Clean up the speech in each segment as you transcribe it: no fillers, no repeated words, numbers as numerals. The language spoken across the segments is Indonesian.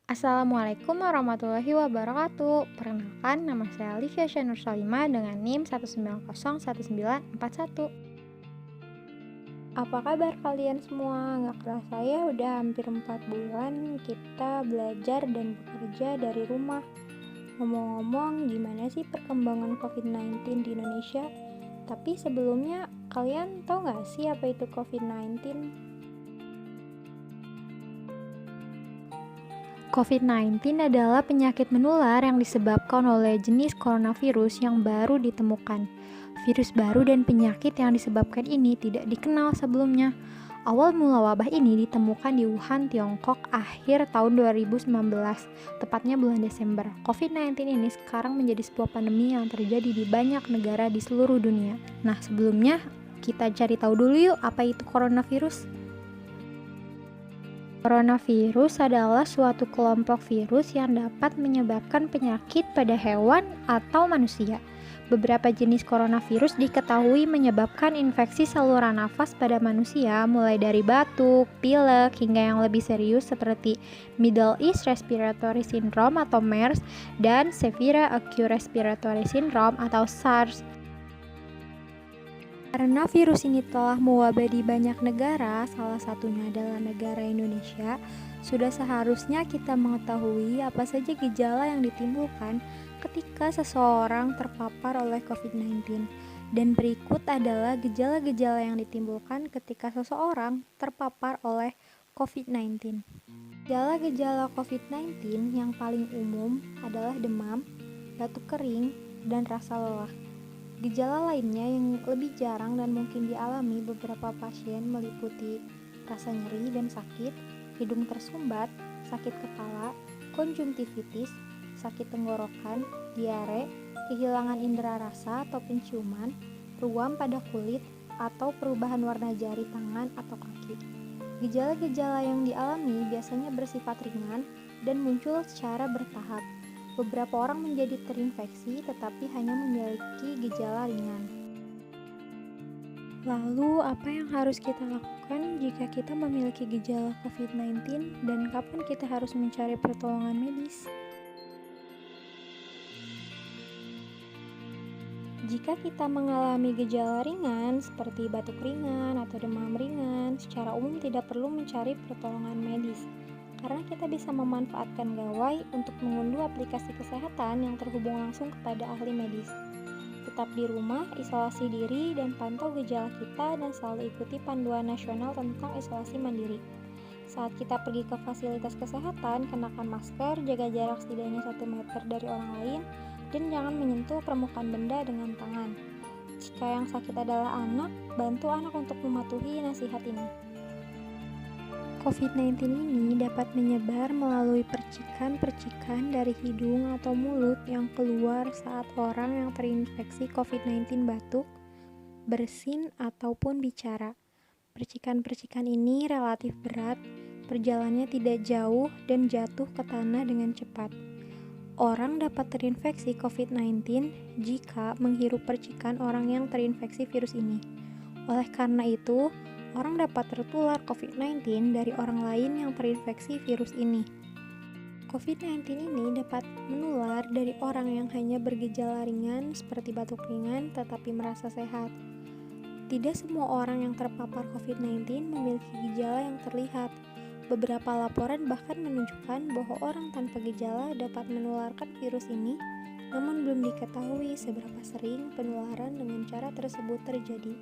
Assalamualaikum warahmatullahi wabarakatuh. Perkenalkan, nama saya Alifia Syanur Salima dengan NIM 1901941. Apa kabar kalian semua? Nggak kerasa ya udah hampir 4 bulan kita belajar dan bekerja dari rumah. Ngomong-ngomong, gimana sih perkembangan COVID-19 di Indonesia? Tapi sebelumnya, kalian tahu nggak sih apa itu COVID-19? COVID-19 adalah penyakit menular yang disebabkan oleh jenis coronavirus yang baru ditemukan. Virus baru dan penyakit yang disebabkan ini tidak dikenal sebelumnya. Awal mula wabah ini ditemukan di Wuhan, Tiongkok akhir tahun 2019, tepatnya bulan Desember. COVID-19 ini sekarang menjadi sebuah pandemi yang terjadi di banyak negara di seluruh dunia. Nah, sebelumnya kita cari tahu dulu yuk apa itu coronavirus. Coronavirus adalah suatu kelompok virus yang dapat menyebabkan penyakit pada hewan atau manusia. Beberapa jenis coronavirus diketahui menyebabkan infeksi saluran nafas pada manusia, mulai dari batuk, pilek, hingga yang lebih serius seperti Middle East Respiratory Syndrome atau MERS dan Severe Acute Respiratory Syndrome atau SARS. Karena virus ini telah mewabah di banyak negara, salah satunya adalah negara Indonesia, sudah seharusnya kita mengetahui apa saja gejala yang ditimbulkan ketika seseorang terpapar oleh COVID-19. Dan berikut adalah gejala-gejala yang ditimbulkan ketika seseorang terpapar oleh COVID-19. Gejala-gejala COVID-19 yang paling umum adalah demam, batuk kering, dan rasa lelah. Gejala lainnya yang lebih jarang dan mungkin dialami beberapa pasien meliputi rasa nyeri dan sakit, hidung tersumbat, sakit kepala, konjungtivitis, sakit tenggorokan, diare, kehilangan indera rasa atau penciuman, ruam pada kulit, atau perubahan warna jari tangan atau kaki. Gejala-gejala yang dialami biasanya bersifat ringan dan muncul secara bertahap. Beberapa orang menjadi terinfeksi tetapi hanya memiliki gejala ringan. Lalu, apa yang harus kita lakukan jika kita memiliki gejala COVID-19 dan kapan kita harus mencari pertolongan medis? Jika kita mengalami gejala ringan seperti batuk ringan atau demam ringan, secara umum tidak perlu mencari pertolongan medis. Karena kita bisa memanfaatkan gawai untuk mengunduh aplikasi kesehatan yang terhubung langsung kepada ahli medis. Tetap di rumah, isolasi diri, dan pantau gejala kita dan selalu ikuti panduan nasional tentang isolasi mandiri. Saat kita pergi ke fasilitas kesehatan, kenakan masker, jaga jarak setidaknya 1 meter dari orang lain, dan jangan menyentuh permukaan benda dengan tangan. Jika yang sakit adalah anak, bantu anak untuk mematuhi nasihat ini. COVID-19 ini dapat menyebar melalui percikan-percikan dari hidung atau mulut yang keluar saat orang yang terinfeksi COVID-19 batuk, bersin, ataupun bicara. Percikan-percikan ini relatif berat, perjalanannya tidak jauh, dan jatuh ke tanah dengan cepat. Orang dapat terinfeksi COVID-19 jika menghirup percikan orang yang terinfeksi virus ini. Oleh karena itu, orang dapat tertular COVID-19 dari orang lain yang terinfeksi virus ini. COVID-19 ini dapat menular dari orang yang hanya bergejala ringan seperti batuk ringan tetapi merasa sehat. Tidak semua orang yang terpapar COVID-19 memiliki gejala yang terlihat. Beberapa laporan bahkan menunjukkan bahwa orang tanpa gejala dapat menularkan virus ini, namun belum diketahui seberapa sering penularan dengan cara tersebut terjadi.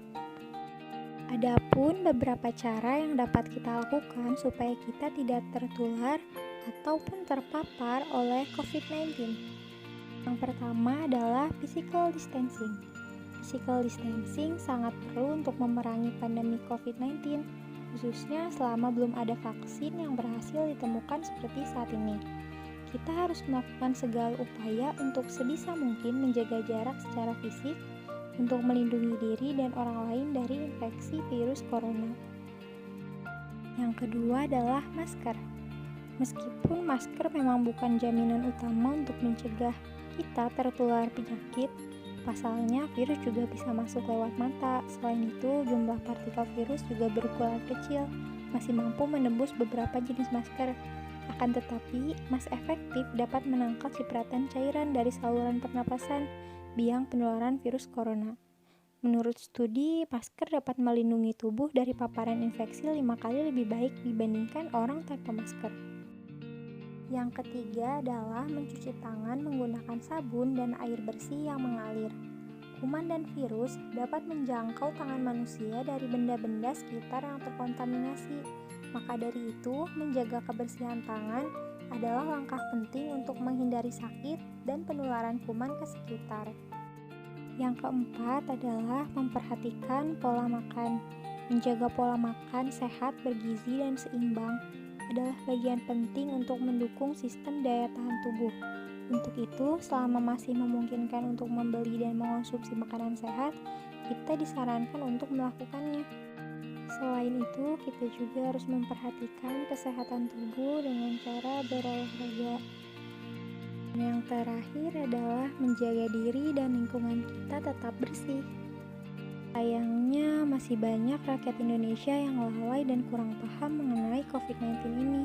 Adapun beberapa cara yang dapat kita lakukan supaya kita tidak tertular ataupun terpapar oleh COVID-19. Yang pertama adalah physical distancing. Physical distancing sangat perlu untuk memerangi pandemi COVID-19, khususnya selama belum ada vaksin yang berhasil ditemukan seperti saat ini. Kita harus melakukan segala upaya untuk sebisa mungkin menjaga jarak secara fisik untuk melindungi diri dan orang lain dari infeksi virus corona. Yang kedua adalah masker. Meskipun masker memang bukan jaminan utama untuk mencegah kita tertular penyakit, pasalnya virus juga bisa masuk lewat mata. Selain itu, jumlah partikel virus juga berukuran kecil, masih mampu menembus beberapa jenis masker. Akan tetapi, masih efektif dapat menangkal cipratan cairan dari saluran pernapasan, biang penularan virus corona. Menurut studi, masker dapat melindungi tubuh dari paparan infeksi 5 kali lebih baik dibandingkan orang tanpa masker. Yang ketiga adalah mencuci tangan menggunakan sabun dan air bersih yang mengalir. Kuman dan virus dapat menjangkau tangan manusia dari benda-benda sekitar yang terkontaminasi. Maka dari itu, menjaga kebersihan tangan adalah langkah penting untuk menghindari sakit dan penularan kuman ke sekitar. Yang keempat adalah memperhatikan pola makan. Menjaga pola makan sehat, bergizi, dan seimbang adalah bagian penting untuk mendukung sistem daya tahan tubuh. Untuk itu, selama masih memungkinkan untuk membeli dan mengonsumsi makanan sehat, kita disarankan untuk melakukannya. Selain itu, kita juga harus memperhatikan kesehatan tubuh dengan cara berolahraga. Yang terakhir adalah menjaga diri dan lingkungan kita tetap bersih. Sayangnya masih banyak rakyat Indonesia yang lalai dan kurang paham mengenai COVID-19 ini.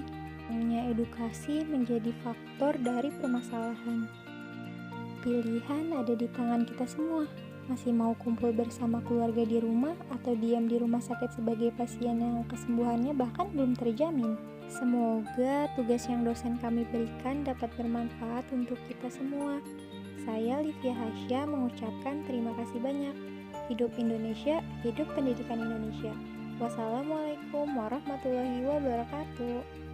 Hanya edukasi menjadi faktor dari permasalahan. Pilihan ada di tangan kita semua. Masih mau kumpul bersama keluarga di rumah atau diam di rumah sakit sebagai pasien yang kesembuhannya bahkan belum terjamin? Semoga tugas yang dosen kami berikan dapat bermanfaat untuk kita semua. Saya Livia Hasya mengucapkan terima kasih banyak. Hidup Indonesia, hidup pendidikan Indonesia. Wassalamualaikum warahmatullahi wabarakatuh.